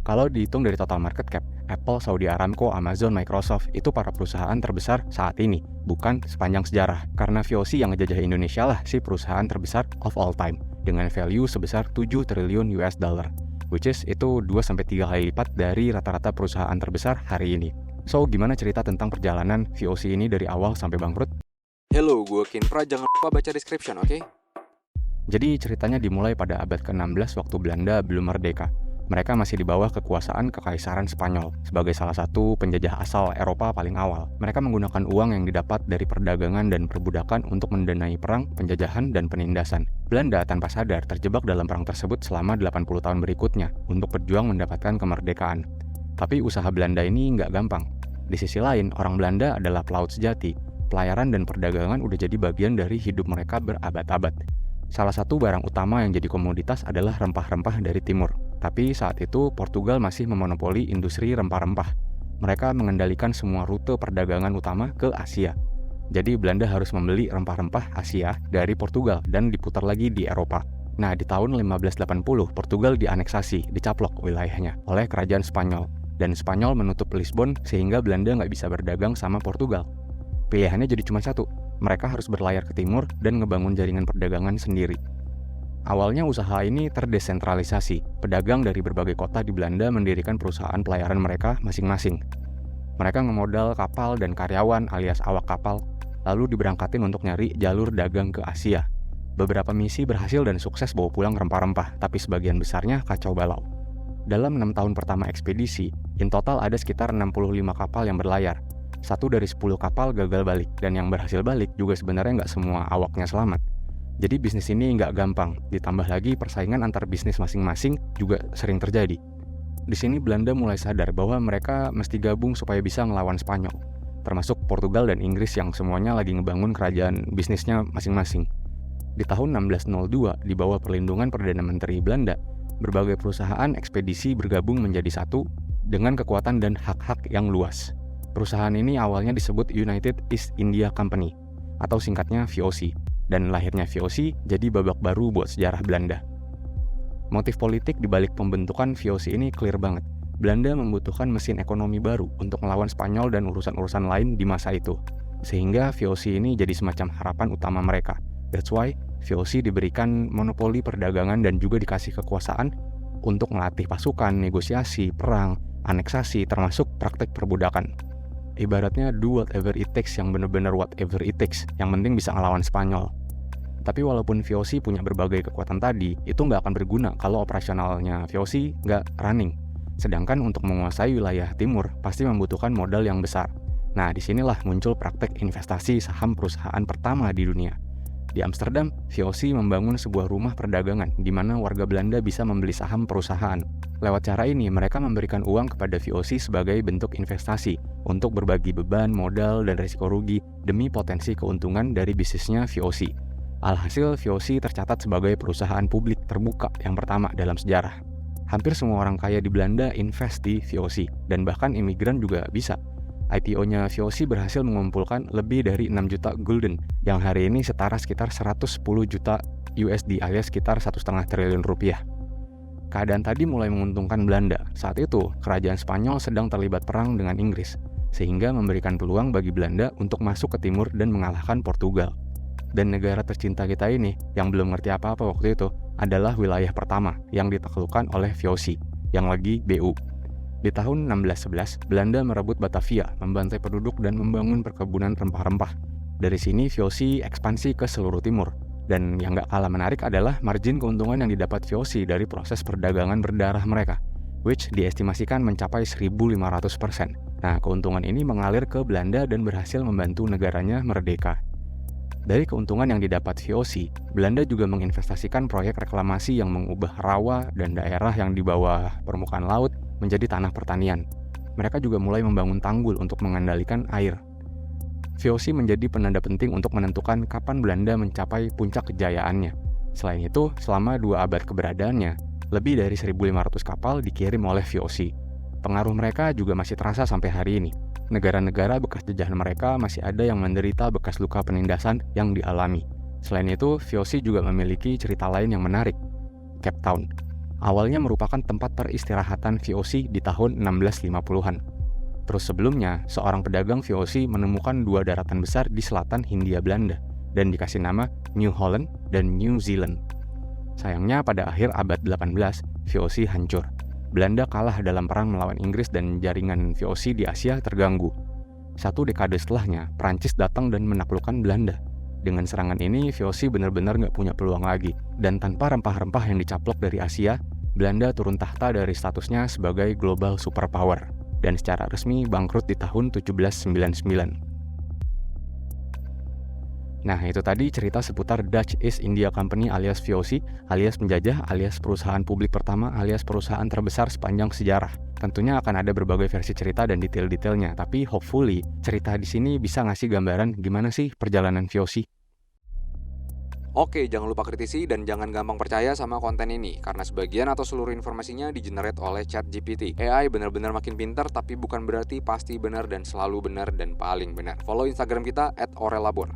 Kalau dihitung dari total market cap, Apple, Saudi Aramco, Amazon, Microsoft itu para perusahaan terbesar saat ini, bukan sepanjang sejarah. Karena VOC yang ngejajah Indonesia lah si perusahaan terbesar of all time, dengan value sebesar 7 triliun US dollar, which is itu 2-3 kali lipat dari rata-rata perusahaan terbesar hari ini. So, gimana cerita tentang perjalanan VOC ini dari awal sampai bangkrut? Hello, gue Kinpra, jangan lupa baca description, oke? Jadi ceritanya dimulai pada abad ke-16 waktu Belanda belum merdeka. Mereka masih di bawah kekuasaan Kekaisaran Spanyol sebagai salah satu penjajah asal Eropa paling awal. Mereka menggunakan uang yang didapat dari perdagangan dan perbudakan untuk mendanai perang, penjajahan, dan penindasan. Belanda tanpa sadar terjebak dalam perang tersebut selama 80 tahun berikutnya untuk berjuang mendapatkan kemerdekaan. Tapi usaha Belanda ini nggak gampang. Di sisi lain, orang Belanda adalah pelaut sejati. Pelayaran dan perdagangan udah jadi bagian dari hidup mereka berabad-abad. Salah satu barang utama yang jadi komoditas adalah rempah-rempah dari timur. Tapi saat itu Portugal masih memonopoli industri rempah-rempah. Mereka mengendalikan semua rute perdagangan utama ke Asia. Jadi Belanda harus membeli rempah-rempah Asia dari Portugal dan diputar lagi di Eropa. Nah, di tahun 1580 Portugal dianeksasi, dicaplok wilayahnya oleh kerajaan Spanyol. Dan Spanyol menutup Lisbon sehingga Belanda nggak bisa berdagang sama Portugal. Pilihannya jadi cuma satu, mereka harus berlayar ke timur dan ngebangun jaringan perdagangan sendiri. Awalnya usaha ini terdesentralisasi. Pedagang dari berbagai kota di Belanda mendirikan perusahaan pelayaran mereka masing-masing. Mereka ngemodal kapal dan karyawan alias awak kapal, lalu diberangkatin untuk nyari jalur dagang ke Asia. Beberapa misi berhasil dan sukses bawa pulang rempah-rempah, tapi sebagian besarnya kacau balau. Dalam 6 tahun pertama ekspedisi, in total ada sekitar 65 kapal yang berlayar. 1 dari 10 kapal gagal balik, dan yang berhasil balik juga sebenarnya nggak semua awaknya selamat. Jadi bisnis ini nggak gampang, ditambah lagi persaingan antar bisnis masing-masing juga sering terjadi. Di sini Belanda mulai sadar bahwa mereka mesti gabung supaya bisa ngelawan Spanyol, termasuk Portugal dan Inggris yang semuanya lagi ngebangun kerajaan bisnisnya masing-masing. Di tahun 1602, di bawah perlindungan Perdana Menteri Belanda, berbagai perusahaan ekspedisi bergabung menjadi satu dengan kekuatan dan hak-hak yang luas. Perusahaan ini awalnya disebut United East India Company, atau singkatnya VOC. Dan lahirnya VOC jadi babak baru buat sejarah Belanda. Motif politik dibalik pembentukan VOC ini clear banget. Belanda membutuhkan mesin ekonomi baru untuk melawan Spanyol dan urusan-urusan lain di masa itu. Sehingga VOC ini jadi semacam harapan utama mereka. That's why VOC diberikan monopoli perdagangan dan juga dikasih kekuasaan untuk melatih pasukan, negosiasi, perang, aneksasi, termasuk praktek perbudakan. Ibaratnya do whatever it takes, yang bener-bener whatever it takes, yang penting bisa ngelawan Spanyol. Tapi walaupun VOC punya berbagai kekuatan tadi, itu nggak akan berguna kalau operasionalnya VOC nggak running. Sedangkan untuk menguasai wilayah timur, pasti membutuhkan modal yang besar. Nah, disinilah muncul praktek investasi saham perusahaan pertama di dunia. Di Amsterdam, VOC membangun sebuah rumah perdagangan di mana warga Belanda bisa membeli saham perusahaan. Lewat cara ini, mereka memberikan uang kepada VOC sebagai bentuk investasi untuk berbagi beban, modal, dan risiko rugi demi potensi keuntungan dari bisnisnya VOC. Alhasil, VOC tercatat sebagai perusahaan publik terbuka yang pertama dalam sejarah. Hampir semua orang kaya di Belanda invest di VOC, dan bahkan imigran juga bisa. IPO-nya VOC berhasil mengumpulkan lebih dari 6 juta gulden, yang hari ini setara sekitar 110 juta USD alias sekitar 1,5 triliun rupiah. Keadaan tadi mulai menguntungkan Belanda. Saat itu, kerajaan Spanyol sedang terlibat perang dengan Inggris, sehingga memberikan peluang bagi Belanda untuk masuk ke timur dan mengalahkan Portugal. Dan negara tercinta kita ini, yang belum ngerti apa-apa waktu itu, adalah wilayah pertama yang ditaklukkan oleh VOC, yang lagi BU. Di tahun 1611, Belanda merebut Batavia, membantai penduduk dan membangun perkebunan rempah-rempah. Dari sini VOC ekspansi ke seluruh timur. Dan yang gak kalah menarik adalah margin keuntungan yang didapat VOC dari proses perdagangan berdarah mereka, which diestimasikan mencapai 1.500%. Nah, keuntungan ini mengalir ke Belanda dan berhasil membantu negaranya merdeka. Dari keuntungan yang didapat VOC, Belanda juga menginvestasikan proyek reklamasi yang mengubah rawa dan daerah yang di bawah permukaan laut menjadi tanah pertanian. Mereka juga mulai membangun tanggul untuk mengendalikan air. VOC menjadi penanda penting untuk menentukan kapan Belanda mencapai puncak kejayaannya. Selain itu, selama 2 abad keberadaannya, lebih dari 1.500 kapal dikirim oleh VOC. Pengaruh mereka juga masih terasa sampai hari ini. Negara-negara bekas jajahan mereka masih ada yang menderita bekas luka penindasan yang dialami. Selain itu, VOC juga memiliki cerita lain yang menarik. Cape Town. awalnya merupakan tempat peristirahatan VOC di tahun 1650-an. Terus sebelumnya, seorang pedagang VOC menemukan 2 daratan besar di selatan Hindia Belanda dan dikasih nama New Holland dan New Zealand. Sayangnya pada akhir abad 18, VOC hancur. Belanda kalah dalam perang melawan Inggris dan jaringan VOC di Asia terganggu. 1 dekade setelahnya, Prancis datang dan menaklukkan Belanda. Dengan serangan ini, VOC benar-benar nggak punya peluang lagi. Dan tanpa rempah-rempah yang dicaplok dari Asia, Belanda turun tahta dari statusnya sebagai global superpower dan secara resmi bangkrut di tahun 1799. Nah, itu tadi cerita seputar Dutch East India Company alias VOC, alias penjajah, alias perusahaan publik pertama, alias perusahaan terbesar sepanjang sejarah. Tentunya akan ada berbagai versi cerita dan detail-detailnya, tapi hopefully cerita di sini bisa ngasih gambaran gimana sih perjalanan VOC. Oke, jangan lupa kritisi dan jangan gampang percaya sama konten ini, karena sebagian atau seluruh informasinya di-generate oleh ChatGPT. AI benar-benar makin pintar, tapi bukan berarti pasti benar dan selalu benar dan paling benar. Follow Instagram kita @orelabor.